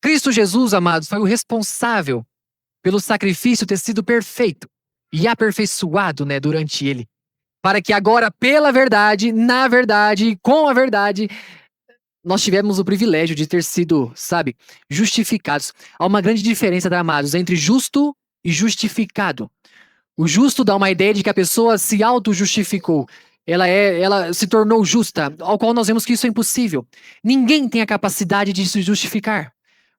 Cristo Jesus, amados, foi o responsável pelo sacrifício ter sido perfeito e aperfeiçoado, durante ele. Para que agora, pela verdade, na verdade, com a verdade, nós tivemos o privilégio de ter sido, justificados. Há uma grande diferença, amados, entre justo e justificado. O justo dá uma ideia de que a pessoa se auto-justificou. Ela se tornou justa, ao qual nós vemos que isso é impossível. Ninguém tem a capacidade de se justificar.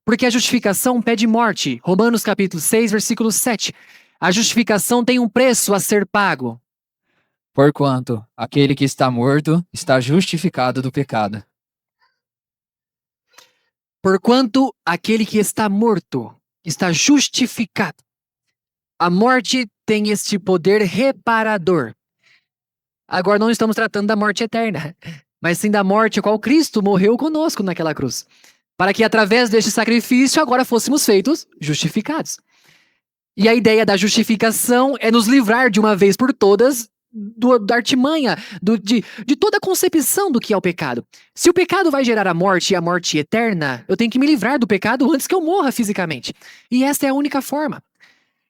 Porque a justificação pede morte. Romanos capítulo 6, versículo 7. A justificação tem um preço a ser pago. Porquanto aquele que está morto está justificado do pecado. Porquanto aquele que está morto está justificado. A morte tem este poder reparador. Agora não estamos tratando da morte eterna, mas sim da morte a qual Cristo morreu conosco naquela cruz. Para que através deste sacrifício agora fôssemos feitos justificados. E a ideia da justificação é nos livrar de uma vez por todas da artimanha, de toda a concepção do que é o pecado. Se o pecado vai gerar a morte e a morte eterna, eu tenho que me livrar do pecado antes que eu morra fisicamente. E esta é a única forma.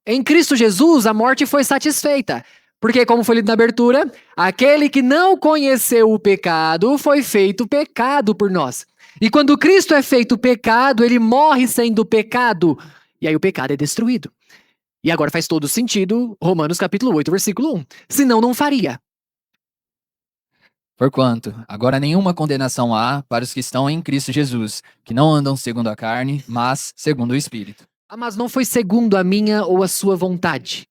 Em Cristo Jesus, a morte foi satisfeita. Porque, como foi lido na abertura, aquele que não conheceu o pecado foi feito pecado por nós. E quando Cristo é feito pecado, ele morre sendo pecado. E aí o pecado é destruído. E agora faz todo sentido Romanos capítulo 8, versículo 1. Senão não faria. Porquanto agora nenhuma condenação há para os que estão em Cristo Jesus, que não andam segundo a carne, mas segundo o Espírito. Mas não foi segundo a minha ou a sua vontade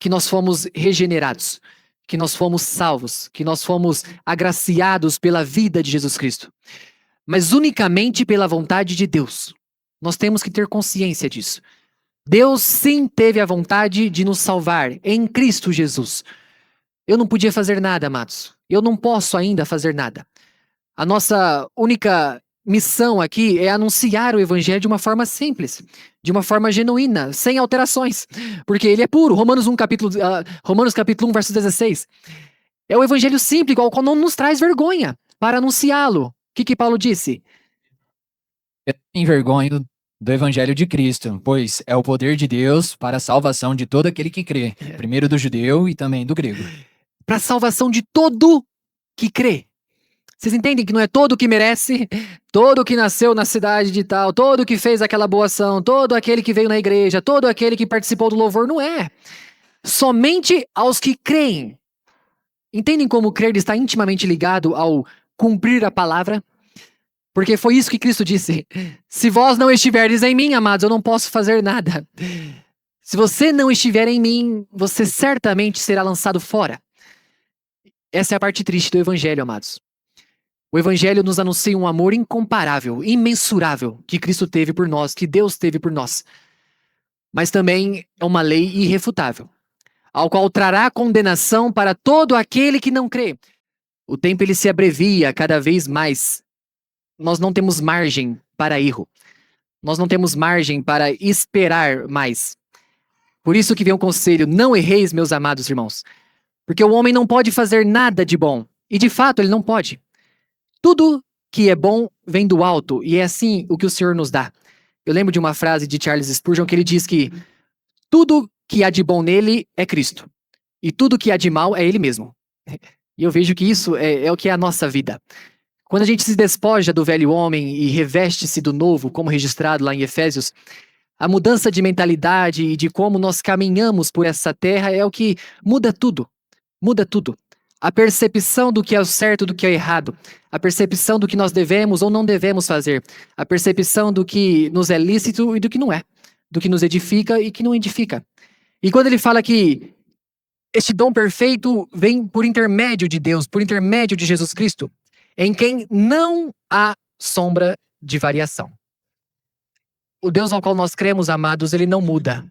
que nós fomos regenerados, que nós fomos salvos, que nós fomos agraciados pela vida de Jesus Cristo, mas unicamente pela vontade de Deus. Nós temos que ter consciência disso. Deus sim teve a vontade de nos salvar em Cristo Jesus. Eu não podia fazer nada, amados. Eu não posso ainda fazer nada. A nossa única missão aqui é anunciar o evangelho de uma forma simples, de uma forma genuína, sem alterações, porque ele é puro. Romanos capítulo 1, verso 16. É o evangelho simples, ao qual não nos traz vergonha para anunciá-lo. O que Paulo disse? Eu não envergonho do evangelho de Cristo, pois é o poder de Deus para a salvação de todo aquele que crê, primeiro do judeu e também do grego. Para a salvação de todo que crê. Vocês entendem que não é todo que merece, todo que nasceu na cidade de tal, todo que fez aquela boa ação, todo aquele que veio na igreja, todo aquele que participou do louvor, não é. Somente aos que creem. Entendem como crer está intimamente ligado ao cumprir a palavra? Porque foi isso que Cristo disse. Se vós não estiverdes em mim, amados, eu não posso fazer nada. Se você não estiver em mim, você certamente será lançado fora. Essa é a parte triste do evangelho, amados. O evangelho nos anuncia um amor incomparável, imensurável, que Cristo teve por nós, que Deus teve por nós. Mas também é uma lei irrefutável, ao qual trará condenação para todo aquele que não crê. O tempo ele se abrevia cada vez mais. Nós não temos margem para erro. Nós não temos margem para esperar mais. Por isso que vem o conselho, não erreis, meus amados irmãos. Porque o homem não pode fazer nada de bom. E de fato ele não pode. Tudo que é bom vem do alto, e é assim o que o Senhor nos dá. Eu lembro de uma frase de Charles Spurgeon que ele diz que tudo que há de bom nele é Cristo, e tudo que há de mal é ele mesmo. E eu vejo que isso é o que é a nossa vida. Quando a gente se despoja do velho homem e reveste-se do novo, como registrado lá em Efésios, a mudança de mentalidade e de como nós caminhamos por essa terra é o que muda tudo. Muda tudo. A percepção do que é o certo do que é o errado. A percepção do que nós devemos ou não devemos fazer. A percepção do que nos é lícito e do que não é. Do que nos edifica e que não edifica. E quando ele fala que este dom perfeito vem por intermédio de Deus, por intermédio de Jesus Cristo, em quem não há sombra de variação. O Deus ao qual nós cremos, amados, ele não muda.